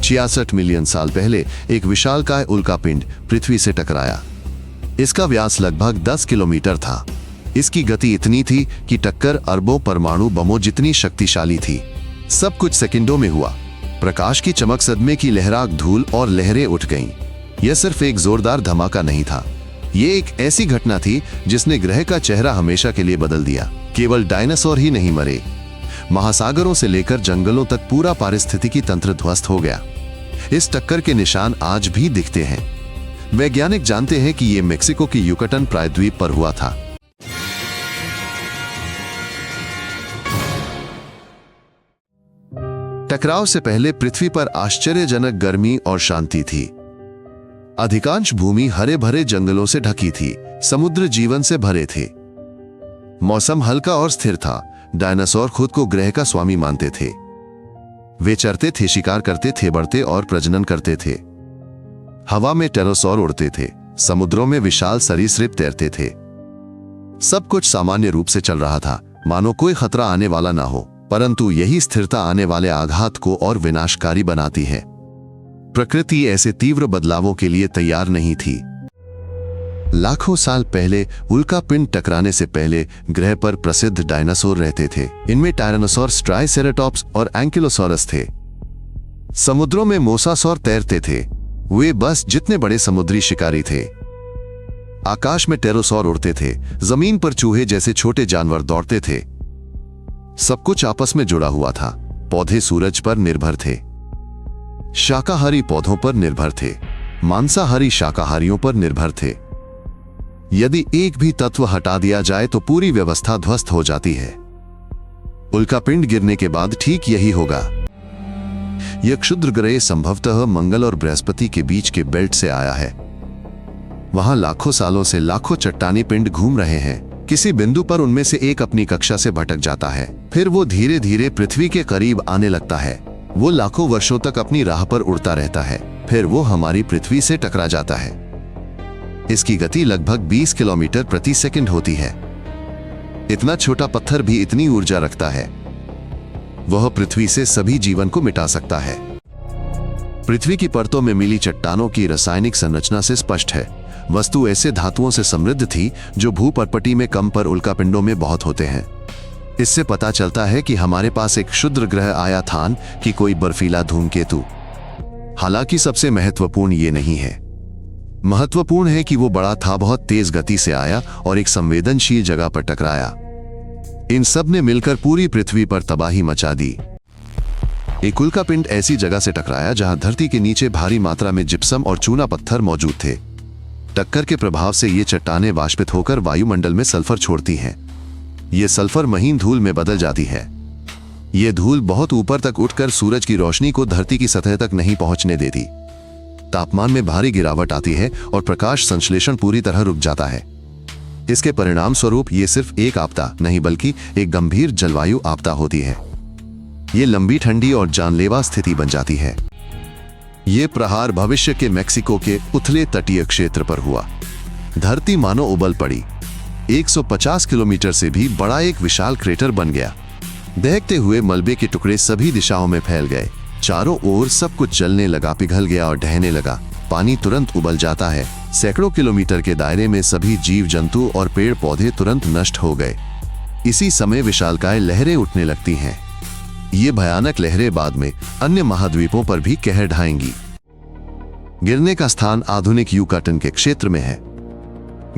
66 million साल पहले एक विशालकाय उल्कापिंड पृथ्वी से टकराया। इसका व्यास लगभग 10 किलोमीटर था। इसकी गति इतनी थी कि टक्कर अरबों परमाणु बमों जितनी शक्तिशाली थी। सब कुछ सेकंडों में हुआ। प्रकाश की चमक, सदमे की लहराक धूल और लहरें उठ गईं। यह सिर्फ एक जोरदार धमाका नहीं था, ये एक ऐसी घटना थी जिसने ग्रह का चेहरा हमेशा के लिए बदल दिया। केवल डायनासोर ही नहीं मरे, महासागरों से लेकर जंगलों तक पूरा पारिस्थितिकी तंत्र ध्वस्त हो गया। इस टक्कर के निशान आज भी दिखते हैं। वैज्ञानिक जानते हैं कि यह मेक्सिको की युकटन प्रायद्वीप पर हुआ था। टकराव से पहले पृथ्वी पर आश्चर्यजनक गर्मी और शांति थी। अधिकांश भूमि हरे भरे जंगलों से ढकी थी, समुद्र जीवन से भरे थे। मौसम हल्का और स्थिर था। डायनासोर खुद को ग्रह का स्वामी मानते थे। वे चरते थे, शिकार करते थे, बढ़ते और प्रजनन करते थे। हवा में टेरोसौर उड़ते थे, समुद्रों में विशाल सरीसृप तैरते थे। सब कुछ सामान्य रूप से चल रहा था, मानो कोई खतरा आने वाला ना हो। परंतु यही स्थिरता आने वाले आघात को और विनाशकारी बनाती है। प्रकृति ऐसे तीव्र बदलावों के लिए तैयार नहीं थी। लाखों साल पहले उल्कापिंड टकराने से पहले ग्रह पर प्रसिद्ध डायनासोर रहते थे। इनमें टायरानोसॉर्स, ट्राइसेराटॉप्स और एंकिलोसॉरस थे। समुद्रों में मोसासौर तैरते थे। वे बस जितने बड़े समुद्री शिकारी थे। आकाश में टेरोसौर उड़ते थे। जमीन पर चूहे जैसे छोटे जानवर दौड़ते थे। सब कुछ आपस में जुड़ा हुआ था। पौधे सूरज पर निर्भर थे, शाकाहारी पौधों पर निर्भर थे, मांसाहारी शाकाहारियों पर निर्भर थे। यदि एक भी तत्व हटा दिया जाए तो पूरी व्यवस्था ध्वस्त हो जाती है। उल्कापिंड गिरने के बाद ठीक यही होगा। यह क्षुद्र ग्रह संभवतः मंगल और बृहस्पति के बीच के बेल्ट से आया है। वहां लाखों सालों से लाखों चट्टानी पिंड घूम रहे हैं। किसी बिंदु पर उनमें से एक अपनी कक्षा से भटक जाता है, फिर वो धीरे धीरे पृथ्वी के करीब आने लगता है। वो लाखों वर्षों तक अपनी राह पर उड़ता रहता है, फिर वो हमारी पृथ्वी से टकरा जाता है। इसकी गति लगभग 20 किलोमीटर प्रति सेकंड होती है। इतना छोटा पत्थर भी इतनी ऊर्जा रखता है। वह पृथ्वी से सभी जीवन को मिटा सकता है। पृथ्वी की परतों में मिली चट्टानों की रासायनिक संरचना से स्पष्ट है। वस्तु ऐसे धातुओं से समृद्ध थी जो भूपर्पटी में कम पर उल्कापिंडों में बहुत होते हैं। इससे पता चलता है कि हमारे पास एक क्षुद्र ग्रह आया था कि कोई बर्फीला धूमकेतु। हालांकि सबसे महत्वपूर्ण ये नहीं है। महत्वपूर्ण है कि वो बड़ा था, बहुत तेज गति से आया और एक संवेदनशील जगह पर टकराया। इन सब ने मिलकर पूरी पृथ्वी पर तबाही मचा दी। एक उल्कापिंड ऐसी जगह से टकराया जहां धरती के नीचे भारी मात्रा में जिप्सम और चूना पत्थर मौजूद थे। टक्कर के प्रभाव से ये चट्टानें वाष्पित होकर वायुमंडल में सल्फर छोड़ती हैं। ये सल्फर महीन धूल में बदल जाती है। ये धूल बहुत ऊपर तक उठकर सूरज की रोशनी को धरती की सतह तक नहीं पहुंचने देती। तापमान में भारी गिरावट आती है और प्रकाश संश्लेषण पूरी तरह रुक जाता है। इसके परिणाम स्वरूप ये सिर्फ एक आपदा नहीं बल्कि एक गंभीर जलवायु आपदा होती है। ये लंबी, ठंडी और जानलेवा स्थिति बन जाती है। ये प्रहार भविष्य के मेक्सिको के उथले तटीय क्षेत्र पर हुआ। धरती मानो उबल पड़ी। 150 किलोमीटर से भी बड़ा एक विशाल क्रेटर बन गया। दहकते हुए मलबे के टुकड़े सभी दिशाओं में फैल गए। चारों ओर सब कुछ जलने लगा, पिघल गया और ढहने लगा। पानी तुरंत उबल जाता है। सैकड़ों किलोमीटर के दायरे में सभी जीव जंतु और पेड़ पौधे तुरंत नष्ट हो गए। इसी समय विशालकाय लहरें उठने लगती हैं। ये भयानक लहरें बाद में अन्य महाद्वीपों पर भी कहर ढाएंगी। गिरने का स्थान आधुनिक युकाटन के क्षेत्र में है।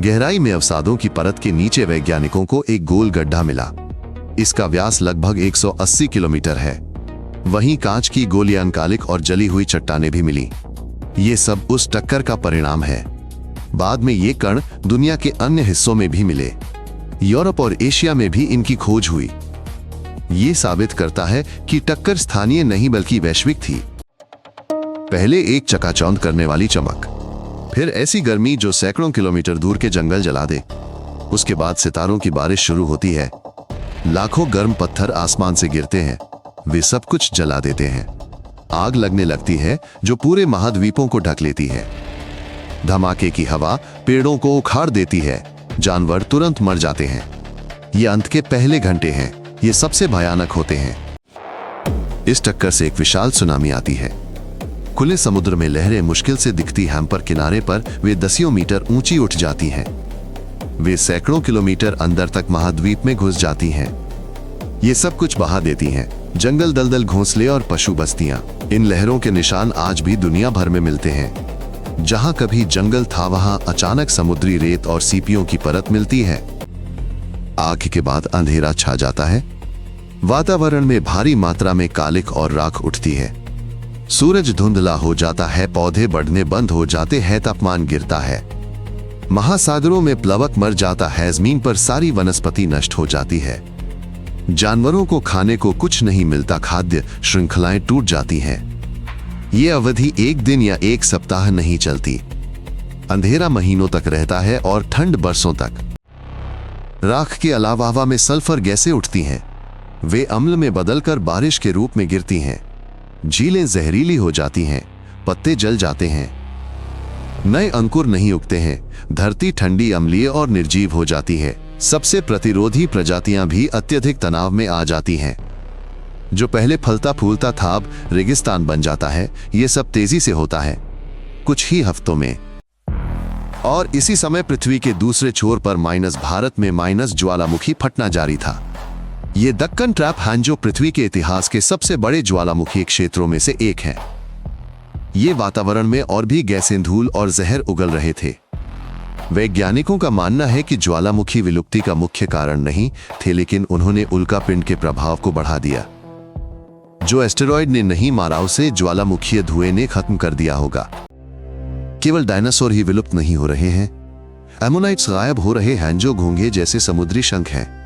गहराई में अवसादों की परत के नीचे वैज्ञानिकों को एक गोल गड्ढा मिला। इसका व्यास लगभग 180 किलोमीटर है। वहीं कांच की गोलियां, अंकालिक और जली हुई चट्टानें भी मिली। ये सब उस टक्कर का परिणाम है। बाद में ये कण दुनिया के अन्य हिस्सों में भी मिले। यूरोप और एशिया में भी इनकी खोज हुई। ये साबित करता है कि टक्कर स्थानीय नहीं बल्कि वैश्विक थी। पहले एक चकाचौंध करने वाली चमक, फिर ऐसी गर्मी जो सैकड़ों किलोमीटर दूर के जंगल जला दे। उसके बाद सितारों की बारिश शुरू होती है। लाखों गर्म पत्थर आसमान से गिरते हैं। वे सब कुछ जला देते हैं। आग लगने लगती है जो पूरे महाद्वीपों को ढक लेती है। धमाके की हवा पेड़ों को उखाड़ देती है। जानवर तुरंत मर जाते हैं। ये अंत के पहले घंटे हैं। ये सबसे भयानक होते हैं। इस टक्कर से एक विशाल सुनामी आती है। खुले समुद्र में लहरें मुश्किल से दिखती हैम्पर किनारे पर वे दसियों मीटर ऊंची उठ जाती हैं। वे सैकड़ों किलोमीटर अंदर तक महाद्वीप में घुस जाती हैं। ये सब कुछ बहा देती हैं, जंगल, दलदल, घोंसले और पशु बस्तियां। इन लहरों के निशान आज भी दुनिया भर में मिलते हैं। जहां कभी जंगल था वहां अचानक समुद्री रेत और सीपियों की परत मिलती है। आग के बाद अंधेरा छा जाता है। वातावरण में भारी मात्रा में कालिख और राख उठती है। सूरज धुंधला हो जाता है, पौधे बढ़ने बंद हो जाते हैं, तापमान गिरता है। महासागरों में प्लवक मर जाता है, जमीन पर सारी वनस्पति नष्ट हो जाती है। जानवरों को खाने को कुछ नहीं मिलता, खाद्य श्रृंखलाएं टूट जाती हैं। ये अवधि एक दिन या एक सप्ताह नहीं चलती। अंधेरा महीनों तक रहता है और ठंड बरसों तक। राख के अलावा हवा में सल्फर गैसें उठती हैं। वे अम्ल में बदलकर बारिश के रूप में गिरती हैं। झीलें जहरीली हो जाती हैं, पत्ते जल जाते हैं, नए अंकुर नहीं उगते हैं, धरती ठंडी, अम्लीय और निर्जीव हो जाती है। सबसे प्रतिरोधी प्रजातियां भी अत्यधिक तनाव में आ जाती हैं। जो पहले फलता फूलता था अब रेगिस्तान बन जाता है। ये सब तेजी से होता है, कुछ ही हफ्तों में। और इसी समय पृथ्वी के दूसरे छोर पर भारत में ज्वालामुखी फटना जारी था। ये दक्कन ट्रैप हैंड जो पृथ्वी के इतिहास के सबसे बड़े ज्वालामुखी क्षेत्रों में से एक है। ये वातावरण में और भी गैसें, धूल और जहर उगल रहे थे। वैज्ञानिकों का मानना है कि ज्वालामुखी विलुप्ति का मुख्य कारण नहीं थे, लेकिन उन्होंने उल्का पिंड के प्रभाव को बढ़ा दिया। जो एस्टेरॉयड ने नहीं मारा उसे ज्वालामुखीय धुएं ने खत्म कर दिया होगा। केवल डायनासोर ही विलुप्त नहीं हो रहे हैं, एमोनाइट्स गायब हो रहे हैं जो घोंघे जैसे समुद्री शंख हैं।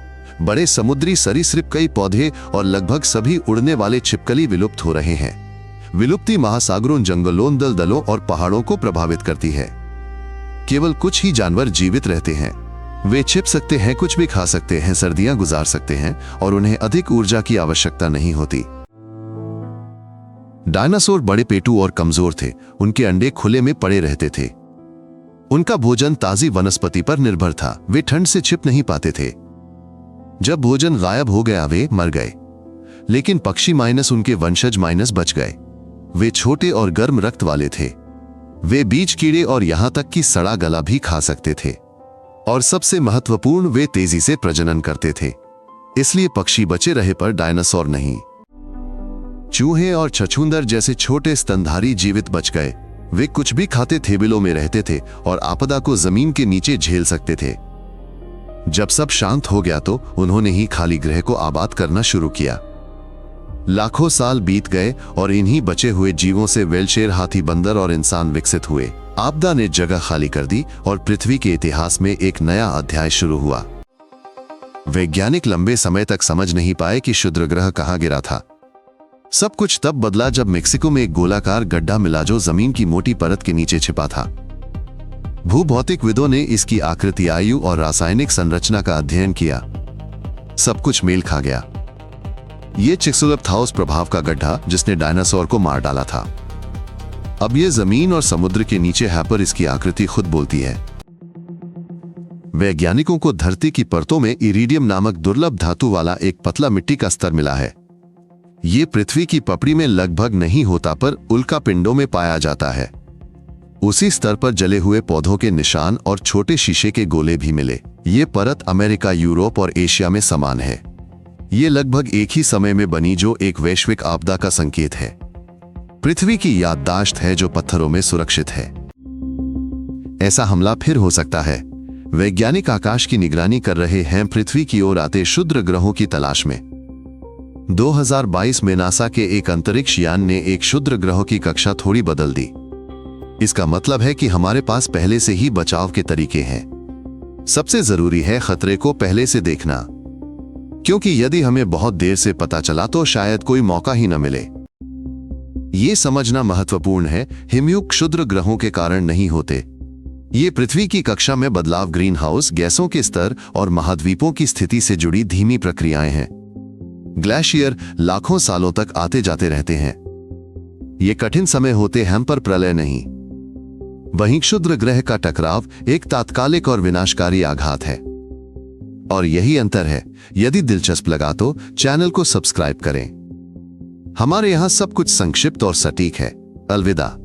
बड़े समुद्री सरीसृप, कई पौधे और लगभग सभी उड़ने वाले छिपकली विलुप्त हो रहे हैं। विलुप्ति महासागरों, जंगलों, दलदलों और पहाड़ों को प्रभावित करती है। केवल कुछ ही जानवर जीवित रहते हैं। वे छिप सकते हैं, कुछ भी खा सकते हैं, सर्दियां गुजार सकते हैं और उन्हें अधिक ऊर्जा की आवश्यकता नहीं होती। डायनासोर बड़े पेटू और कमजोर थे। उनके अंडे खुले में पड़े रहते थे। उनका भोजन ताजी वनस्पति पर निर्भर था। वे ठंड से छिप नहीं पाते थे। जब भोजन गायब हो गया वे मर गए। लेकिन पक्षी उनके वंशज बच गए। वे छोटे और गर्म रक्त वाले थे। वे बीज कीड़े और यहां तक कि सड़ा गला भी खा सकते थे। और सबसे महत्वपूर्ण, वे तेजी से प्रजनन करते थे। इसलिए पक्षी बचे रहे पर डायनासोर नहीं। चूहे और छछूंदर जैसे छोटे स्तनधारी जीवित बच गए। वे कुछ भी खाते थे, बिलों में रहते थे और आपदा को जमीन के नीचे झेल सकते थे। जब सब शांत हो गया तो उन्होंने ही खाली ग्रह को आबाद करना शुरू किया। लाखों साल बीत गए और इन्हीं बचे हुए जीवों से वेलशेर, हाथी, बंदर और इंसान विकसित हुए। आपदा ने जगह खाली कर दी और पृथ्वी के इतिहास में एक नया अध्याय शुरू हुआ। वैज्ञानिक लंबे समय तक समझ नहीं पाए कि क्षुद्र ग्रह कहां गिरा था। सब कुछ तब बदला जब मेक्सिको में एक गोलाकार गड्ढा मिला जो जमीन की मोटी परत के नीचे छिपा था। भूभौतिकविदों ने इसकी आकृति, आयु और रासायनिक संरचना का अध्ययन किया। सब कुछ मेल खा गया। ये चिक्सोलॉप्थाउस प्रभाव का गड्ढा जिसने डायनासोर को मार डाला था। अब ये जमीन और समुद्र के नीचे है, पर इसकी आकृति खुद बोलती है। वैज्ञानिकों को धरती की परतों में इरिडियम नामक दुर्लभ धातु वाला एक पतला मिट्टी का स्तर मिला है। ये पृथ्वी की पपड़ी में लगभग नहीं होता, पर उल्का पिंडों में पाया जाता है। उसी स्तर पर जले हुए पौधों के निशान और छोटे शीशे के गोले भी मिले। ये परत अमेरिका, यूरोप और एशिया में समान है। ये लगभग एक ही समय में बनी, जो एक वैश्विक आपदा का संकेत है। पृथ्वी की याददाश्त है जो पत्थरों में सुरक्षित है। ऐसा हमला फिर हो सकता है। वैज्ञानिक आकाश की निगरानी कर रहे हैं, पृथ्वी की ओर आते क्षुद्र ग्रहों की तलाश में। 2022 में नासा के एक अंतरिक्ष यान ने एक क्षुद्र ग्रहों की कक्षा थोड़ी बदल दी। इसका मतलब है कि हमारे पास पहले से ही बचाव के तरीके हैं। सबसे जरूरी है खतरे को पहले से देखना, क्योंकि यदि हमें बहुत देर से पता चला तो शायद कोई मौका ही न मिले। ये समझना महत्वपूर्ण है, हिमयुग क्षुद्र ग्रहों के कारण नहीं होते। ये पृथ्वी की कक्षा में बदलाव, ग्रीन हाउस गैसों के स्तर और महाद्वीपों की स्थिति से जुड़ी धीमी प्रक्रियाएं हैं। ग्लेशियर लाखों सालों तक आते जाते रहते हैं। ये कठिन समय होते हैं, पर प्रलय नहीं। वहीं क्षुद्र ग्रह का टकराव एक तात्कालिक और विनाशकारी आघात है। और यही अंतर है। यदि दिलचस्प लगा तो चैनल को सब्सक्राइब करें। हमारे यहां सब कुछ संक्षिप्त और सटीक है। अलविदा।